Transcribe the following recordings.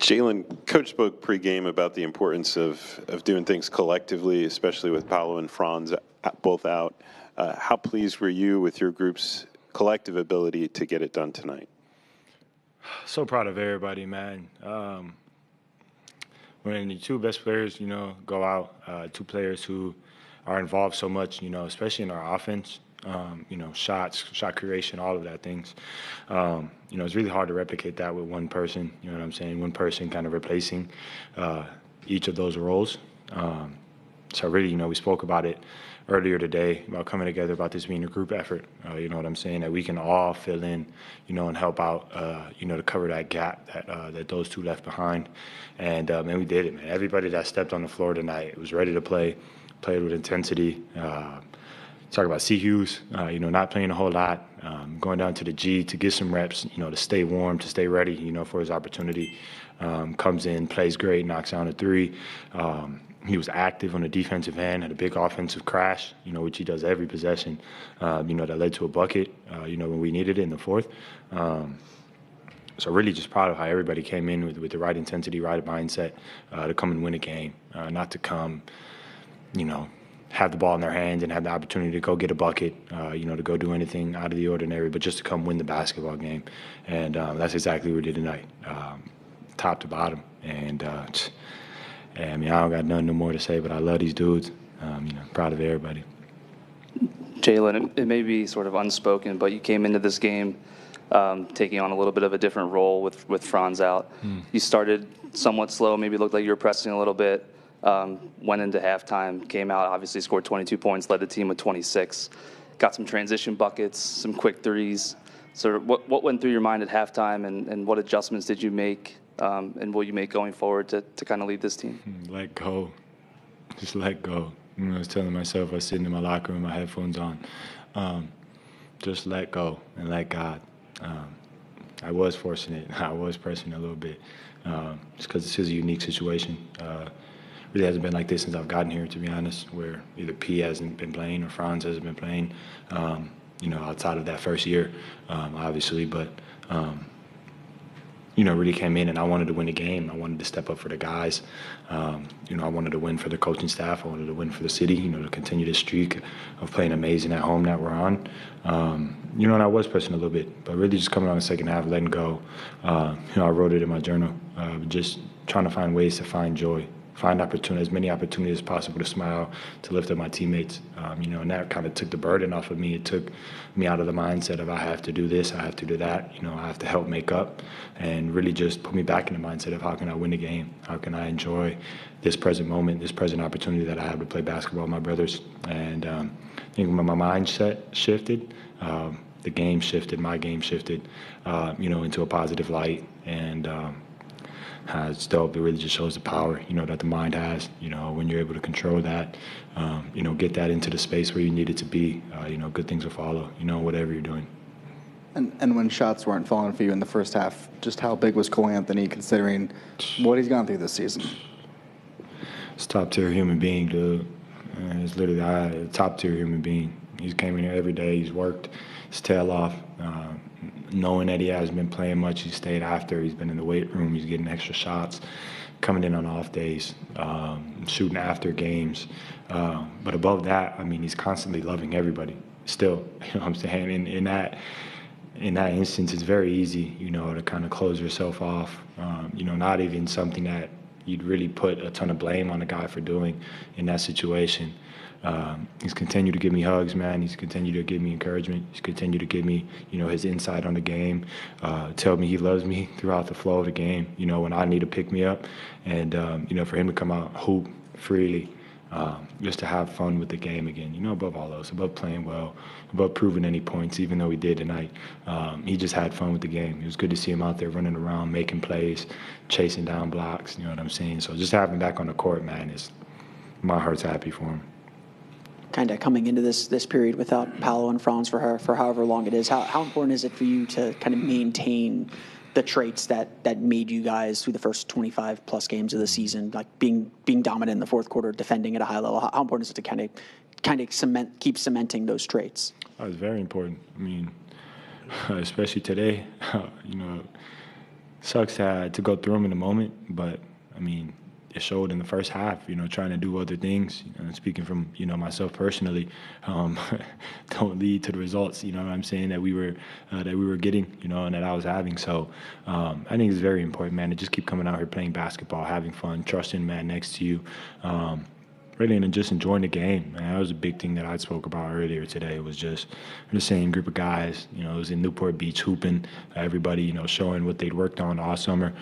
Jalen, Coach spoke pregame about the importance of doing things collectively, especially with Paolo and Franz both out. How pleased were you with your group's collective ability to get it done tonight? So proud of everybody, man. When the two best players, go out, two players who are involved so much, especially in our offense, shots, shot creation, all of that things. It's really hard to replicate that with one person, you know what I'm saying? One person kind of replacing each of those roles. So really, we spoke about it earlier today about coming together, about this being a group effort, you know what I'm saying, that we can all fill in, and help out, to cover that gap that those two left behind. And we did it, man. Everybody that stepped on the floor tonight was ready to play, played with intensity. Talk about C. Hughes, not playing a whole lot, going down to the G to get some reps, to stay warm, to stay ready, for his opportunity. Comes in, plays great, knocks down a three. He was active on the defensive end, had a big offensive crash, which he does every possession, that led to a bucket, when we needed it in the fourth. So really just proud of how everybody came in with the right intensity, right mindset to come and win a game, not to come, have the ball in their hands and have the opportunity to go get a bucket, to go do anything out of the ordinary, but just to come win the basketball game. And that's exactly what we did tonight, top to bottom. And, I don't got nothing no more to say, but I love these dudes. Proud of everybody. Jalen, it may be sort of unspoken, but you came into this game taking on a little bit of a different role with Franz out. You started somewhat slow, maybe looked like you were pressing a little bit. Went into halftime, came out, obviously scored 22 points, led the team with 26. Got some transition buckets, some quick threes. So what went through your mind at halftime, and what adjustments did you make, and will you make going forward to kind of lead this team? Let go. Just let go. I was telling myself, I was sitting in my locker room, my headphones on. Just let go and let God. I was forcing it. I was pressing a little bit just because this is a unique situation. Really hasn't been like this since I've gotten here, to be honest, where either P hasn't been playing or Franz hasn't been playing, outside of that first year, obviously. But, really came in and I wanted to win the game. I wanted to step up for the guys. I wanted to win for the coaching staff. I wanted to win for the city, to continue this streak of playing amazing at home that we're on. And I was pressing a little bit, but really just coming on the second half, letting go. I wrote it in my journal, just trying to find ways to find joy. Find as many opportunities as possible to smile, to lift up my teammates, and that kind of took the burden off of me. It took me out of the mindset of I have to do this, I have to do that, I have to help make up, and really just put me back in the mindset of how can I win the game? How can I enjoy this present moment, this present opportunity that I have to play basketball with my brothers? And I think when my mindset shifted, the game shifted, my game shifted, into a positive light. And it's dope. It really just shows the power, that the mind has, when you're able to control that, get that into the space where you need it to be, good things will follow, whatever you're doing. And when shots weren't falling for you in the first half, just how big was Cole Anthony considering what he's gone through this season? He's a top-tier human being, dude. He's literally a top-tier human being. He's came in here every day. He's worked his tail off. Knowing that he hasn't been playing much, he stayed after. He's been in the weight room. He's getting extra shots, coming in on off days, shooting after games. But above that, he's constantly loving everybody still. You know what I'm saying? In that instance, it's very easy, to kind of close yourself off. Not even something that you'd really put a ton of blame on the guy for doing in that situation. He's continued to give me hugs, man. He's continued to give me encouragement. He's continued to give me, his insight on the game. Tell me he loves me throughout the flow of the game, when I need to pick me up. And, for him to come out, hoop freely, just to have fun with the game again, above all else, above playing well, above proving any points, even though he did tonight. He just had fun with the game. It was good to see him out there running around, making plays, chasing down blocks, you know what I'm saying? So just having him back on the court, man, my heart's happy for him. Kind of coming into this period without Paolo and Franz for however long it is, how important is it for you to kind of maintain the traits that made you guys through the first 25 plus games of the season, like being dominant in the fourth quarter, defending at a high level? How important is it to kind of keep cementing those traits? It's very important. Especially today, Sucks to go through them in the moment, but I mean, it showed in the first half. Trying to do other things. Speaking from myself personally, don't lead to the results. What I'm saying that we were getting. And that I was having. So I think it's very important, man, to just keep coming out here playing basketball, having fun, trusting the man next to you. Really, and just enjoying the game, man. That was a big thing that I spoke about earlier today. It was just the same group of guys. It was in Newport Beach hooping. Everybody, showing what they'd worked on all summer.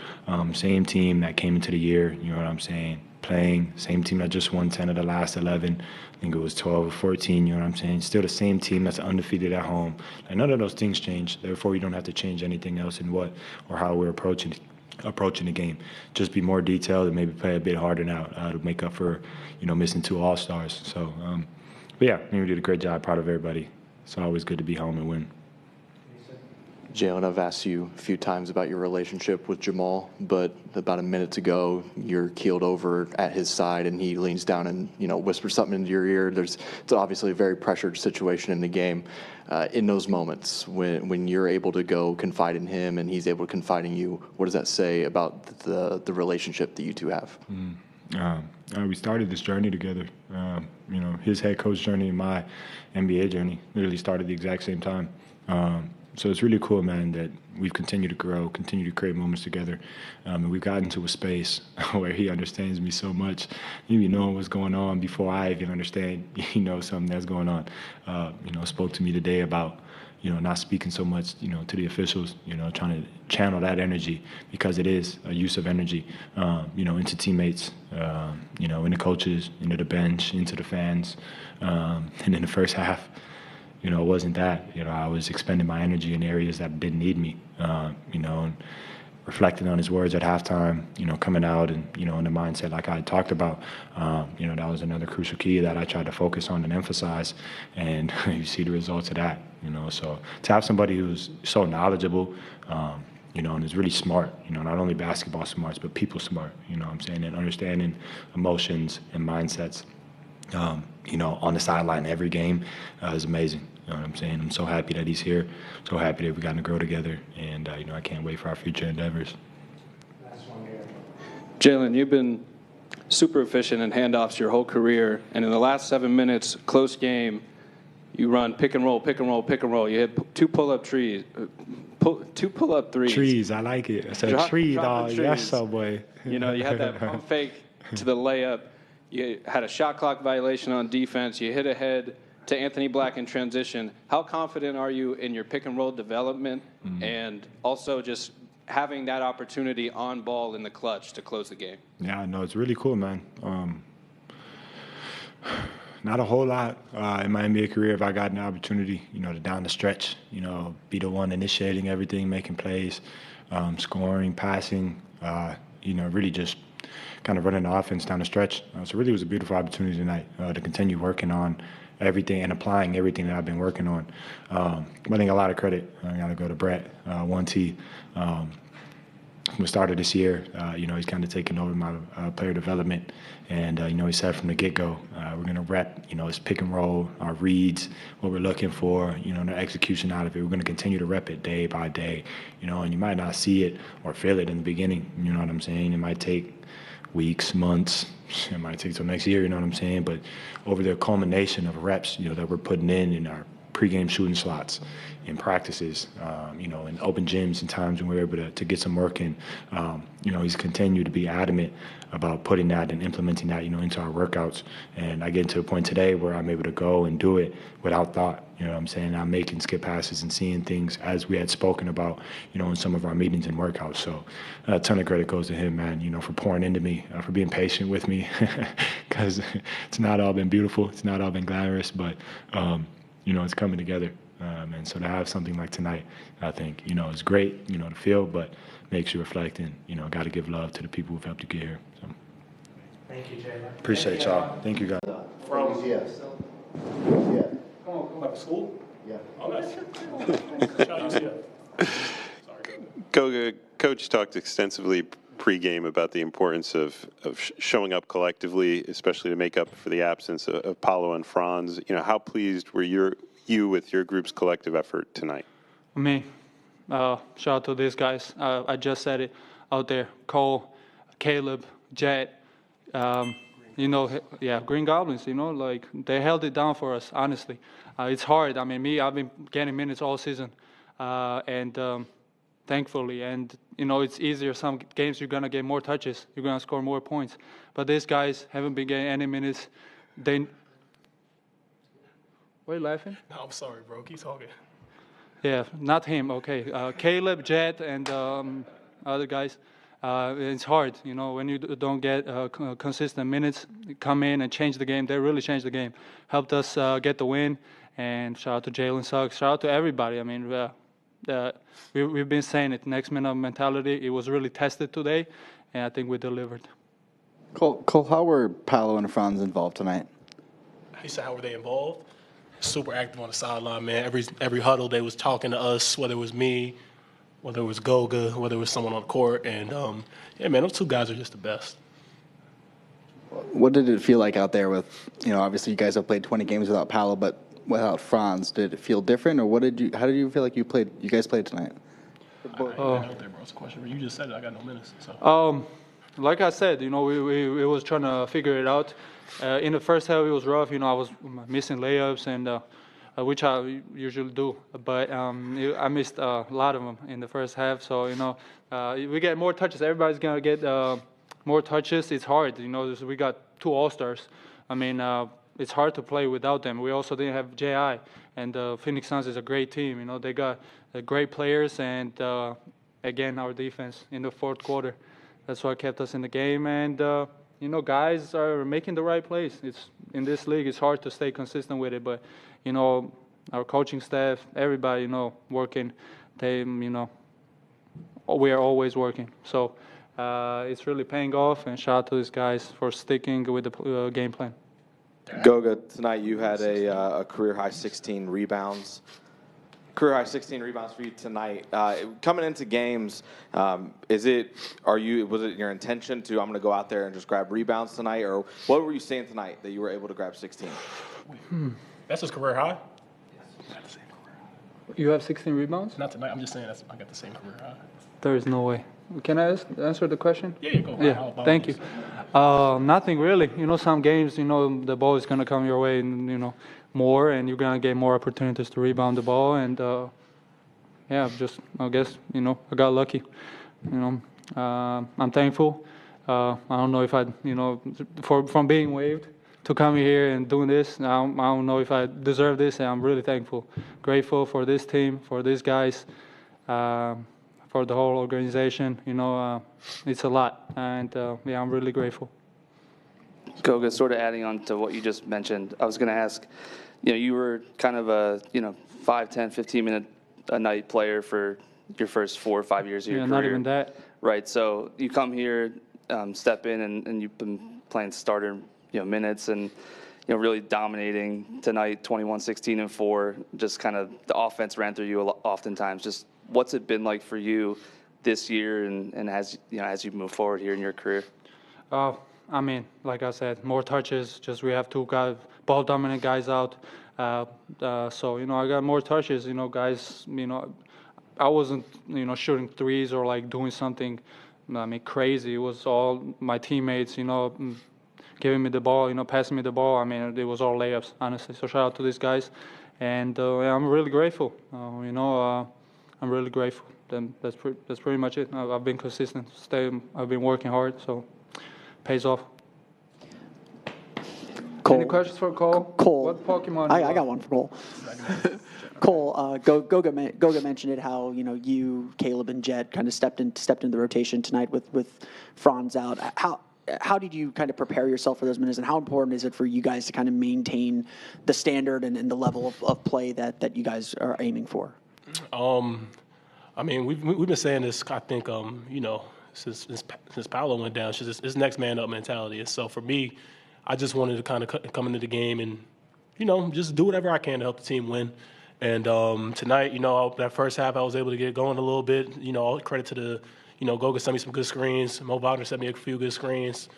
Same team that came into the year. You know what I'm saying? Playing. Same team that just won 10 of the last 11. I think it was 12 or 14. You know what I'm saying? Still the same team that's undefeated at home. And none of those things change. Therefore, you don't have to change anything else in what or how we're approaching the game. Just be more detailed and maybe play a bit harder now to make up for missing 2 All-Stars. So but yeah, I think we did a great job. Proud of everybody. It's always good to be home and win. Jalen, I've asked you a few times about your relationship with Jamahl, but about a minute ago, you're keeled over at his side, and he leans down and whispers something into your ear. It's obviously a very pressured situation in the game. In those moments, when you're able to go confide in him and he's able to confide in you, what does that say about the relationship that you two have? We started this journey together. His head coach journey and my NBA journey literally started the exact same time. So it's really cool, man, that we've continued to grow, continue to create moments together. And we've gotten to a space where he understands me so much, even knowing what's going on before I even understand, something that's going on. Spoke to me today about, not speaking so much, to the officials, trying to channel that energy because it is a use of energy, into teammates, into coaches, into the bench, into the fans. And in the first half, it wasn't that. I was expending my energy in areas that didn't need me, and reflecting on his words at halftime, coming out and, in the mindset like I talked about, that was another crucial key that I tried to focus on and emphasize. And you see the results of that, So to have somebody who's so knowledgeable, and is really smart, not only basketball smarts, but people smart, what I'm saying, and understanding emotions and mindsets, on the sideline every game is amazing. What I'm saying? I'm so happy that he's here, so happy that we've gotten to grow together, and, I can't wait for our future endeavors. Jalen, you've been super efficient in handoffs your whole career, and in the last 7 minutes, close game, you run pick and roll, pick and roll, pick and roll. You hit 2 pull-up threes. 2 pull-up threes. Trees, I like it. It's a tree, dog. Yes, so boy. You had that pump fake to the layup. You had a shot clock violation on defense. You hit ahead to Anthony Black in transition. How confident are you in your pick and roll development and also just having that opportunity on ball in the clutch to close the game? Yeah, no, it's really cool, man. Not a whole lot in my NBA career have I gotten the opportunity, to down the stretch, be the one initiating everything, making plays, scoring, passing, really just kind of running the offense down the stretch. So really it was a beautiful opportunity tonight to continue working on everything and applying everything that I've been working on. I think a lot of credit, I got to go to Brett, 1T. We started this year, he's kind of taken over my player development. And, he said from the get-go, we're going to rep, his pick and roll, our reads, what we're looking for, the execution out of it. We're going to continue to rep it day by day, and you might not see it or feel it in the beginning. You know what I'm saying? It might take weeks, months, it might take till next year, you know what I'm saying? But over the culmination of reps, that we're putting in our pregame shooting slots, in practices, in open gyms and times when we're able to get some work in. He's continued to be adamant about putting that and implementing that, into our workouts. And I get to a point today where I'm able to go and do it without thought. You know what I'm saying? I'm making skip passes and seeing things as we had spoken about, in some of our meetings and workouts. So a ton of credit goes to him, man, for pouring into me, for being patient with me, because it's not all been beautiful. It's not all been glamorous, but, it's coming together. And so to have something like tonight, I think, is great, to feel, but makes you reflect and, got to give love to the people who've helped you get here. So. Thank you, Jalen. Appreciate y'all. Thank you, guys. From Yes. yeah. Come back to school? Yeah. Oh, nice. Sorry. Coach talked extensively pregame about the importance of showing up collectively, especially to make up for the absence of Paolo and Franz. How pleased were you with your group's collective effort tonight? I mean, shout out to these guys. I just said it out there. Cole, Caleb, Jet, Green Goblins, like they held it down for us, honestly. It's hard. I mean, I've been getting minutes all season, and thankfully, and it's easier. Some games you're gonna get more touches, you're gonna score more points, but these guys haven't been getting any minutes. Why are you laughing? No, I'm sorry, bro. Keep talking. Yeah, not him. Okay, Caleb, Jet, and other guys. It's hard, when you don't get consistent minutes, come in and change the game. They really changed the game, helped us get the win. And shout out to Jalen Suggs. Shout out to everybody. I mean, we've been saying it. Next man mentality. It was really tested today, and I think we delivered. Cole, how were Paolo and Franz involved tonight? He said, how were they involved? Super active on the sideline, man. Every huddle, they was talking to us, whether it was me, whether it was Goga, whether it was someone on the court. And, yeah, man, those two guys are just the best. What did it feel like out there with, obviously you guys have played 20 games without Paolo, but without Franz? Did it feel different, or how did you feel like you guys played tonight? Out there, bro. It's a question. You just said it. I got no minutes. So. Like I said, we was trying to figure it out. In the first half, it was rough. I was missing layups, and which I usually do. But I missed a lot of them in the first half. So, we get more touches. Everybody's going to get more touches. It's hard. We got 2 All-Stars. I mean, it's hard to play without them. We also didn't have J.I., and Phoenix Suns is a great team. They got great players, and, again, our defense in the fourth quarter. That's what kept us in the game, and guys are making the right plays. It's in this league. It's hard to stay consistent with it, but our coaching staff, everybody, working. We are always working. So it's really paying off. And shout out to these guys for sticking with the game plan. Goga, tonight you had a career high 16 rebounds. Career high 16 rebounds for you tonight. Coming into games, was it your intention to, I'm going to go out there and just grab rebounds tonight, or what were you saying tonight that you were able to grab 16? That's his career high? You have 16 rebounds? Not tonight. I'm just saying I got the same career high. There is no way. Can I answer the question? Yeah, go. Yeah, thank you. Nothing really. some games, the ball is going to come your way, and, more, and you're going to get more opportunities to rebound the ball. And, I guess, I got lucky. I'm thankful. I don't know if from being waived to come here and doing this, I don't know if I deserve this, and I'm really thankful. Grateful for this team, for these guys, for the whole organization. It's a lot, and, I'm really grateful. Goga, sort of adding on to what you just mentioned, I was going to ask, you were kind of a, 5, 10, 15-minute a night player for your first 4 or 5 years of your career. Not even that. Right. So you come here, step in, and you've been playing starter, minutes, and really dominating tonight, 21, 16, and 4. Just kind of the offense ran through you oftentimes. Just what's it been like for you this year, and as you move forward here in your career? I mean, like I said, more touches. Just we have 2 ball dominant guys out. So I got more touches. Guys. I wasn't shooting threes or like doing something. Crazy. It was all my teammates. Giving me the ball. Passing me the ball. It was all layups, honestly. So shout out to these guys, and I'm really grateful. I'm really grateful. Then that's pretty much it. I've been consistent. I've been working hard. So. Pays off. Cole. Any questions for Cole? Cole. What Pokemon? I got one for Cole. Cole, Goga mentioned it. How you, Caleb, and Jet kind of stepped into the rotation tonight with Franz out. How did you kind of prepare yourself for those minutes, and how important is it for you guys to kind of maintain the standard and the level of play that you guys are aiming for? We've been saying this. I think since Paolo went down, it's this next man up mentality. And so for me, I just wanted to kind of come into the game and, just do whatever I can to help the team win. And tonight, that first half I was able to get going a little bit. All credit to the, Goga sent me some good screens. Mo Wagner sent me a few good screens.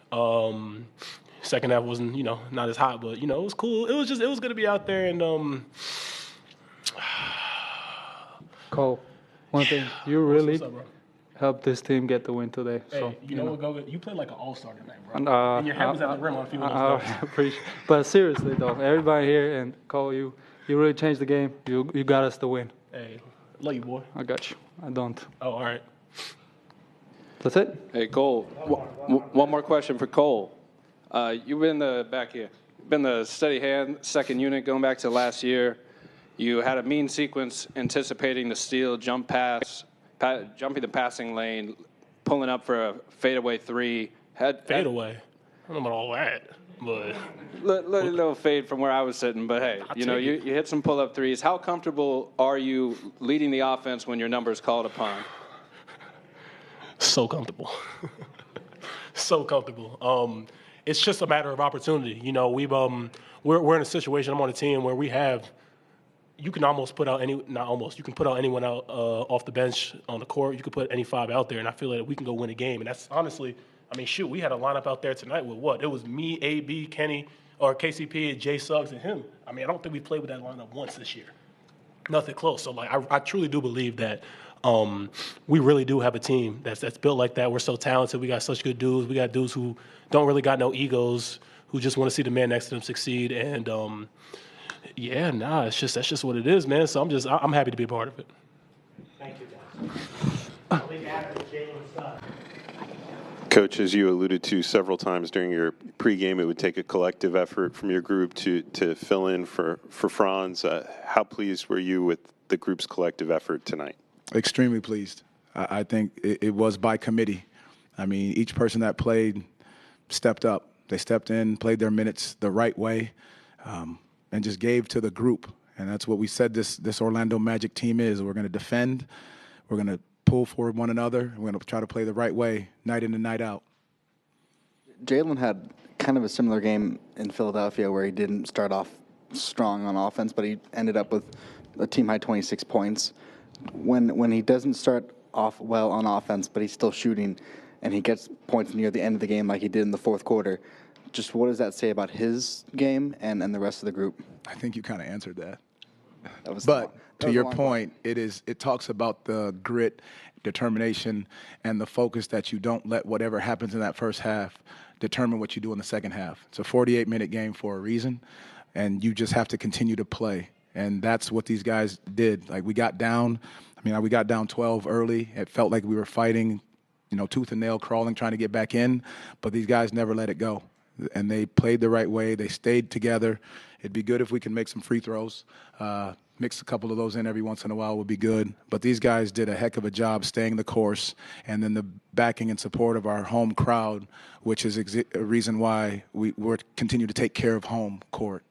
Second half wasn't, not as hot, but, it was cool. It was good to be out there. And Cole. one thing, you really What's up, bro? helped this team get the win today. Hey, So you know what, Goga? You played like an all-star tonight, bro. And your head was at the rim on a few of those I goals. appreciate. But seriously though, everybody here and Cole, you really changed the game. You got us the win. Hey, love you, boy. I got you. I don't. Oh, all right. That's it. Hey, Cole, one more question for Cole. You've been back here. Been the steady hand, second unit going back to last year. You had a mean sequence anticipating the steal, jump pass, jumping the passing lane, pulling up for a fadeaway three. Fadeaway. I don't know about all that, but Little fade from where I was sitting, but hey, you hit some pull-up threes. How comfortable are you leading the offense when your number is called upon? so comfortable. So comfortable. It's just a matter of opportunity. You know, we're in a situation. I'm on a team where you can almost put out you can put out anyone out off the bench on the court. You can put any five out there, and I feel like we can go win a game. And that's honestly, I mean, shoot, we had a lineup out there tonight with what? It was me, AB, Kenny, or KCP, and Jay Suggs, and him. I mean, I don't think we played with that lineup once this year. Nothing close. So, like, I truly do believe that we really do have a team that's built like that. We're so talented. We got such good dudes. We got dudes who don't really got no egos, who just want to see the man next to them succeed. And that's just what it is, man. So I'm happy to be a part of it. Thank you, guys. Jalen Suggs. Coach, as you alluded to several times during your pregame, it would take a collective effort from your group to fill in for Franz. How pleased were you with the group's collective effort tonight? Extremely pleased. I think it was by committee. I mean, each person that played stepped up. They stepped in, played their minutes the right way, and just gave to the group. And that's what we said this Orlando Magic team is. We're going to defend. We're going to pull for one another. We're going to try to play the right way, night in and night out. Jalen had kind of a similar game in Philadelphia where he didn't start off strong on offense, but he ended up with a team-high 26 points. When he doesn't start off well on offense, but he's still shooting, and he gets points near the end of the game like he did in the fourth quarter, just what does that say about his game and the rest of the group? I think you kind of answered that. But to your point, it talks about the grit, determination, and the focus that you don't let whatever happens in that first half determine what you do in the second half. It's a 48-minute game for a reason, and you just have to continue to play. And that's what these guys did. Like, we got down 12 early. It felt like we were fighting, tooth and nail, crawling, trying to get back in. But these guys never let it go. And they played the right way. They stayed together. It'd be good if we can make some free throws. Mix a couple of those in every once in a while would be good. But these guys did a heck of a job staying the course. And then the backing and support of our home crowd, which is a reason why we're continue to take care of home court.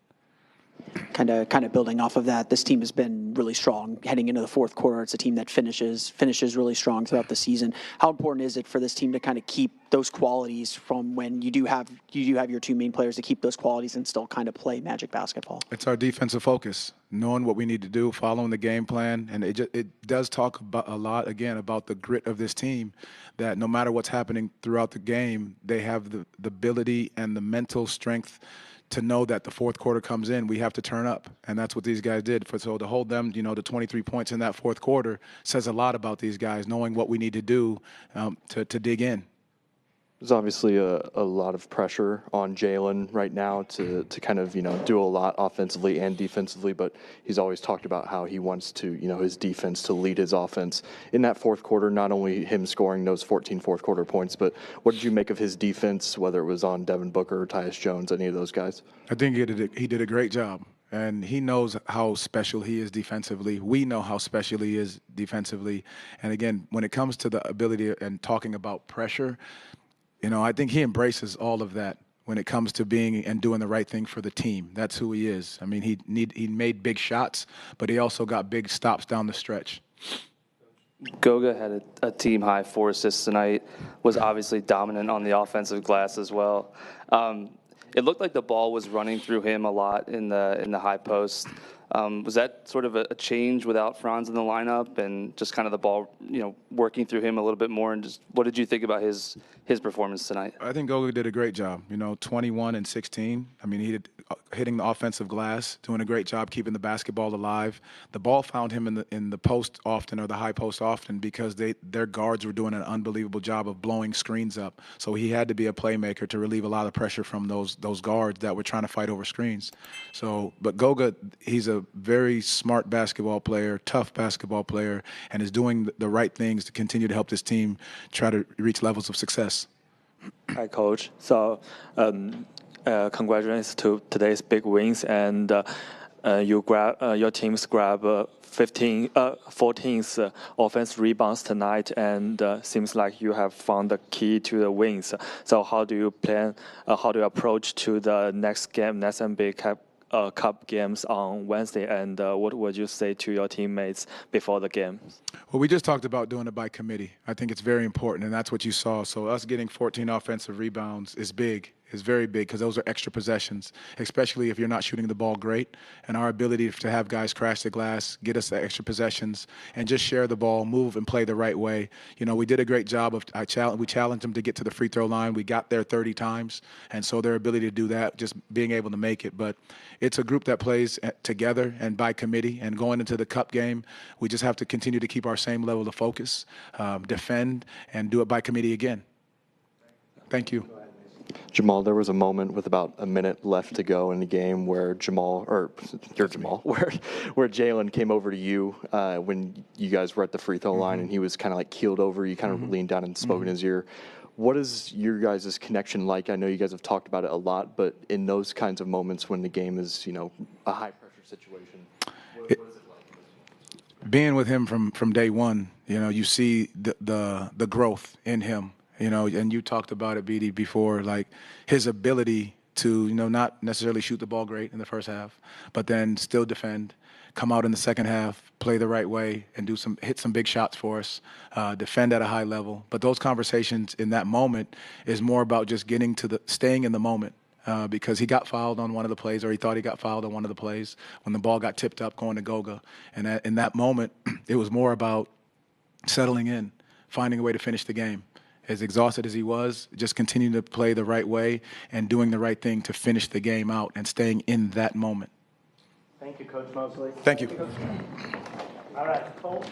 Kind of building off of that, this team has been really strong heading into the fourth quarter. It's a team that finishes really strong throughout the season. How important is it for this team to kind of keep those qualities from when you do have your two main players, to keep those qualities and still kind of play Magic basketball? It's our defensive focus, knowing what we need to do, following the game plan, and it does talk about a lot again about the grit of this team. That no matter what's happening throughout the game, they have the ability and the mental strength to know that the fourth quarter comes in, we have to turn up. And that's what these guys did. So to hold them, to 23 points in that fourth quarter says a lot about these guys, knowing what we need to do to dig in. There's obviously a lot of pressure on Jalen right now to kind of, do a lot offensively and defensively, but he's always talked about how he wants to, his defense to lead his offense. In that fourth quarter, not only him scoring those 14 fourth quarter points, but what did you make of his defense, whether it was on Devin Booker or Tyus Jones, any of those guys? I think he did a great job. And he knows how special he is defensively. We know how special he is defensively. And again, when it comes to the ability and talking about pressure, I think he embraces all of that when it comes to being and doing the right thing for the team. That's who he is. I mean, he made big shots, but he also got big stops down the stretch. Goga had a team-high 4 assists tonight, was obviously dominant on the offensive glass as well. It looked like the ball was running through him a lot in the high post. Was that sort of a change without Franz in the lineup and just kind of the ball, working through him a little bit more? And just what did you think about his performance tonight? I think Goga did a great job. 21 and 16. I mean, he did hitting the offensive glass, doing a great job keeping the basketball alive. The ball found him in the post often, or the high post often, because their guards were doing an unbelievable job of blowing screens up. So he had to be a playmaker to relieve a lot of pressure from those guards that were trying to fight over screens. But Goga, he's a very smart basketball player, tough basketball player, and is doing the right things to continue to help this team try to reach levels of success. Hi, Coach. So, congratulations to today's big wins, and your teams grab 14th offense rebounds tonight, and seems like you have found the key to the wins. So, how do you plan? How do you approach to the next game, next NBA Cup games on Wednesday, and what would you say to your teammates before the game? Well, we just talked about doing it by committee. I think it's very important, and that's what you saw. So us getting 14 offensive rebounds is big. Is very big because those are extra possessions, especially if you're not shooting the ball great. And our ability to have guys crash the glass, get us the extra possessions, and just share the ball, move and play the right way. We did a great job of we challenged them to get to the free throw line. We got there 30 times, and so their ability to do that, just being able to make it. But it's a group that plays together and by committee. And going into the Cup game, we just have to continue to keep our same level of focus, defend, and do it by committee again. Thank you. Jamahl, there was a moment with about a minute left to go in the game where where Jalen came over to you when you guys were at the free throw line, and he was kind of like keeled over. You kind of leaned down and spoke in his ear. What is your guys' connection like? I know you guys have talked about it a lot, but in those kinds of moments when the game is, a high pressure situation, what is it like? Being with him from day one, you see the growth in him. And you talked about it, BD, before, like his ability to, not necessarily shoot the ball great in the first half, but then still defend, come out in the second half, play the right way, and hit some big shots for us, defend at a high level. But those conversations in that moment is more about just staying in the moment. Because he got fouled on one of the plays, or he thought he got fouled on one of the plays when the ball got tipped up going to Goga. And in that moment, it was more about settling in, finding a way to finish the game. As exhausted as he was, just continuing to play the right way and doing the right thing to finish the game out and staying in that moment. Thank you, Coach Mosley. Thank you. All right, Cole.